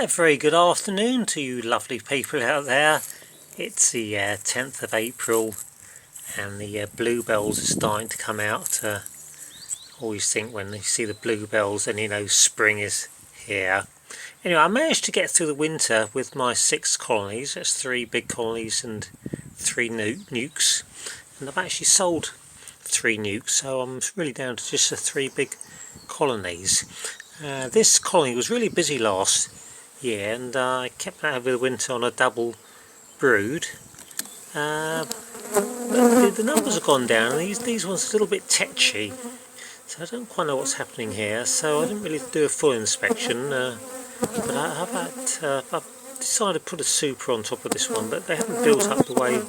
A very good afternoon to you lovely people out there. It's the 10th of April and the bluebells are starting to come out. Always think when you see the bluebells then you know spring is here. Anyway, I managed to get through the winter with my 6 colonies. That's 3 big colonies and 3 nukes. And I've actually sold 3 nukes, so I'm really down to just the 3 big colonies. This colony was really busy last year, and I kept that over the winter on a double brood. But the numbers have gone down, and these ones are a little bit tetchy, so I don't quite know what's happening here. So I didn't really do a full inspection, but I've decided to put a super on top of this one, but they haven't built up the way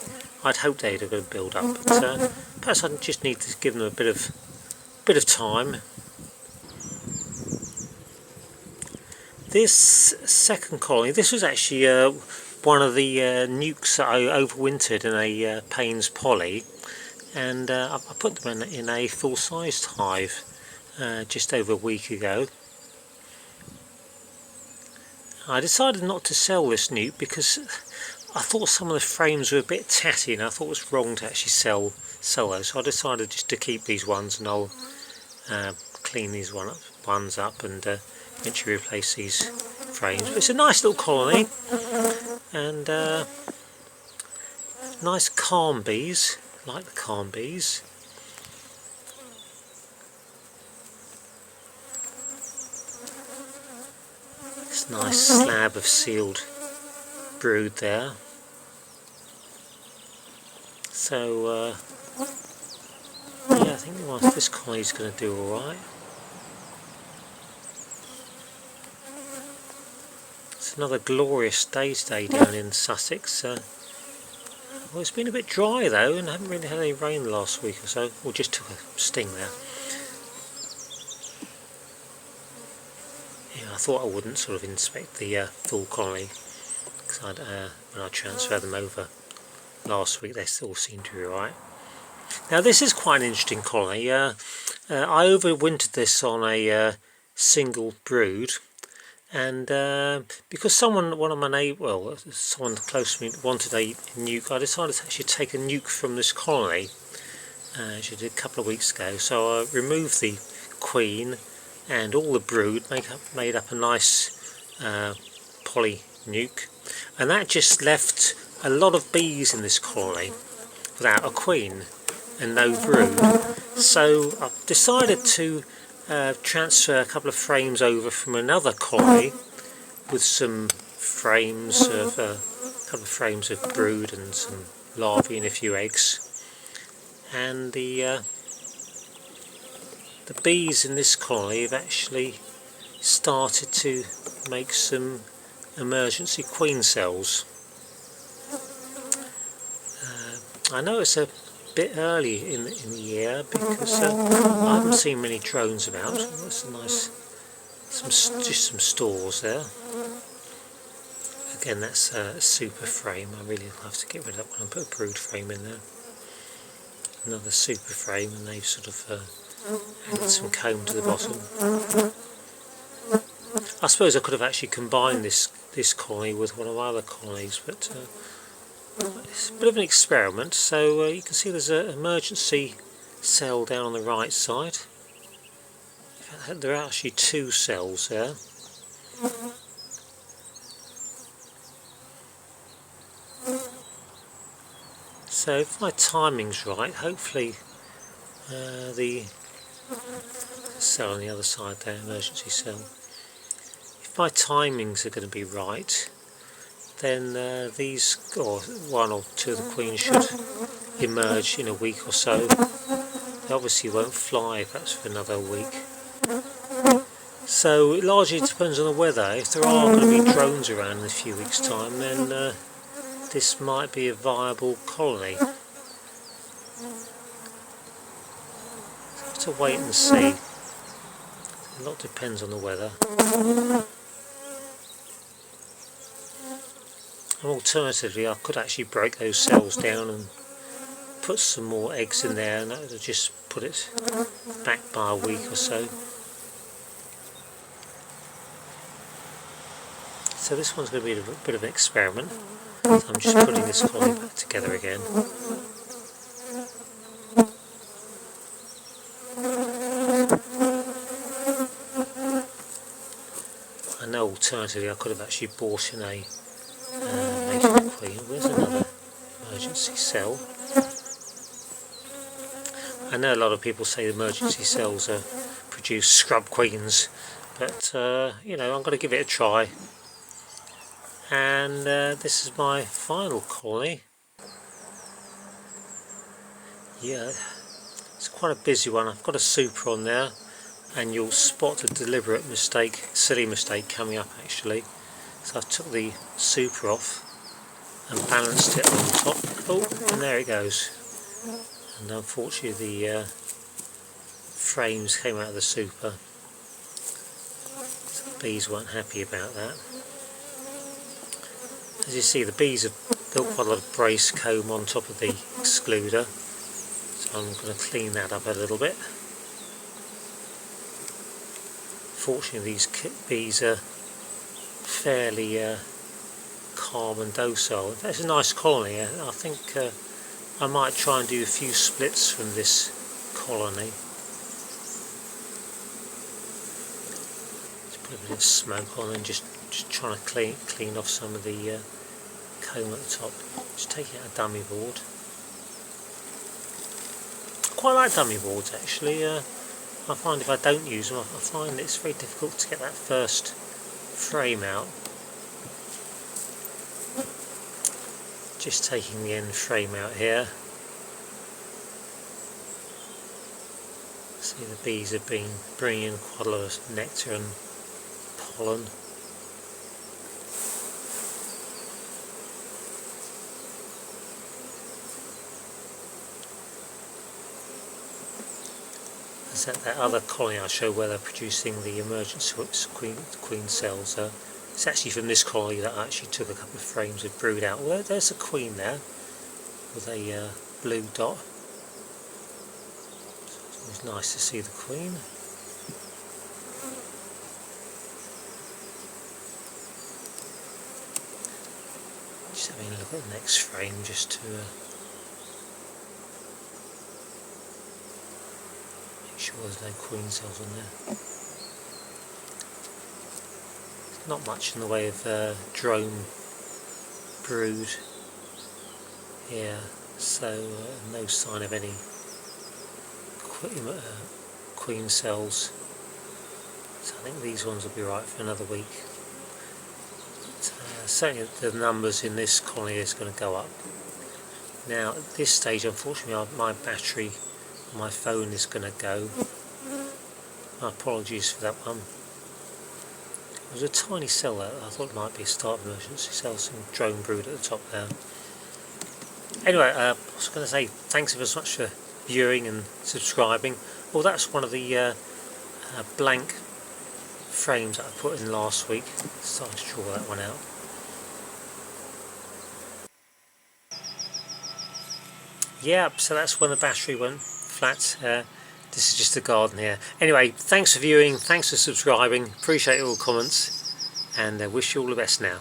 I'd hoped they'd have built up. But perhaps I just need to give them a bit of time. This second colony, this was actually one of the nukes that I overwintered in a Payne's poly, and I put them in a full-sized hive just over a week ago. I decided not to sell this nuke because I thought some of the frames were a bit tatty, and I thought it was wrong to actually sell those. So I decided just to keep these ones, and I'll clean these ones up and eventually replace these frames. But it's a nice little colony, and nice calm bees, like the calm bees. This nice slab of sealed brood there. So yeah, I think this colony's going to do alright. It's another glorious day today down in Sussex. Well, it's been a bit dry though, and I haven't really had any rain the last week or so. Or just took a sting there. Yeah, I thought I wouldn't sort of inspect the full colony, because when I transferred them over last week, they still seemed to be alright. Now this is quite an interesting colony. I overwintered this on a single brood. And because someone close to me wanted a nuke, I decided to actually take a nuke from this colony, which I did a couple of weeks ago. So I removed the queen and all the brood, made up a nice poly nuke, and that just left a lot of bees in this colony without a queen and no brood. So I've decided to transfer a couple of frames over from another colony with some frames of a couple of frames of brood and some larvae and a few eggs, and the bees in this colony have actually started to make some emergency queen cells. I know it's a bit early in the year because I haven't seen many drones about. That's a nice, just some stores there. Again, that's a super frame. I really have to get rid of that one and put a brood frame in there. Another super frame, and they've sort of added some comb to the bottom. I suppose I could have actually combined this colony with one of my other colonies, but it's a bit of an experiment. So you can see there's an emergency cell down on the right side. There are actually 2 cells there. So if my timing's right, hopefully the cell on the other side there, emergency cell, if my timings are going to be right, then these, or 1 or 2 of the queens should emerge in a week or so. They obviously won't fly if that's for another week. So it largely depends on the weather. If there are going to be drones around in a few weeks' time, then this might be a viable colony. So have to wait and see. A lot depends on the weather. And alternatively, I could actually break those cells down and put some more eggs in there, and that would just put it back by a week or so. So this one's going to be a bit of an experiment. So I'm just putting this colony back together again. I know alternatively I could have actually bought in a native queen. Where's another emergency cell? I know a lot of people say emergency cells produce scrub queens, but you know, I'm going to give it a try. And this is my final colony. Yeah, it's quite a busy one. I've got a super on there, and you'll spot a deliberate mistake, silly mistake coming up actually. So I took the super off and balanced it on top. Oh, and there it goes. And unfortunately the frames came out of the super. So the bees weren't happy about that. As you see, the bees have built quite a lot of brace comb on top of the excluder. So I'm going to clean that up a little bit. Fortunately these bees are fairly calm and docile. That's a nice colony. I think I might try and do a few splits from this colony. Just put a bit of smoke on and just trying to clean off some of the comb at the top. Just taking out a dummy board. I quite like dummy boards actually. I find if I don't use them, I find it's very difficult to get that first frame out. Just taking the end frame out here. See, the bees have been bringing in quite a lot of nectar and pollen. Is that other colony I showed where they're producing the emergency queen cells? It's actually from this colony that I actually took a couple of frames of brood out. Well, there's a queen there with a blue dot. It's always nice to see the queen. Just having a look at the next frame just to sure there's no queen cells on there. Not much in the way of drone brood here, so no sign of any queen cells. So I think these ones will be right for another week. But, certainly the numbers in this colony is going to go up. Now at this stage, unfortunately, my battery my phone is going to go. My apologies for that one. It was a tiny cell there. I thought it might be a start emergency cell, some drone brood at the top there. Anyway, I was going to say thanks ever so much for viewing and subscribing. Well, that's one of the blank frames that I put in last week. Starting to draw that one out. Yep, so that's when the battery went flat. This is just the garden here. Anyway, thanks for viewing, thanks for subscribing, appreciate all the comments, and wish you all the best now.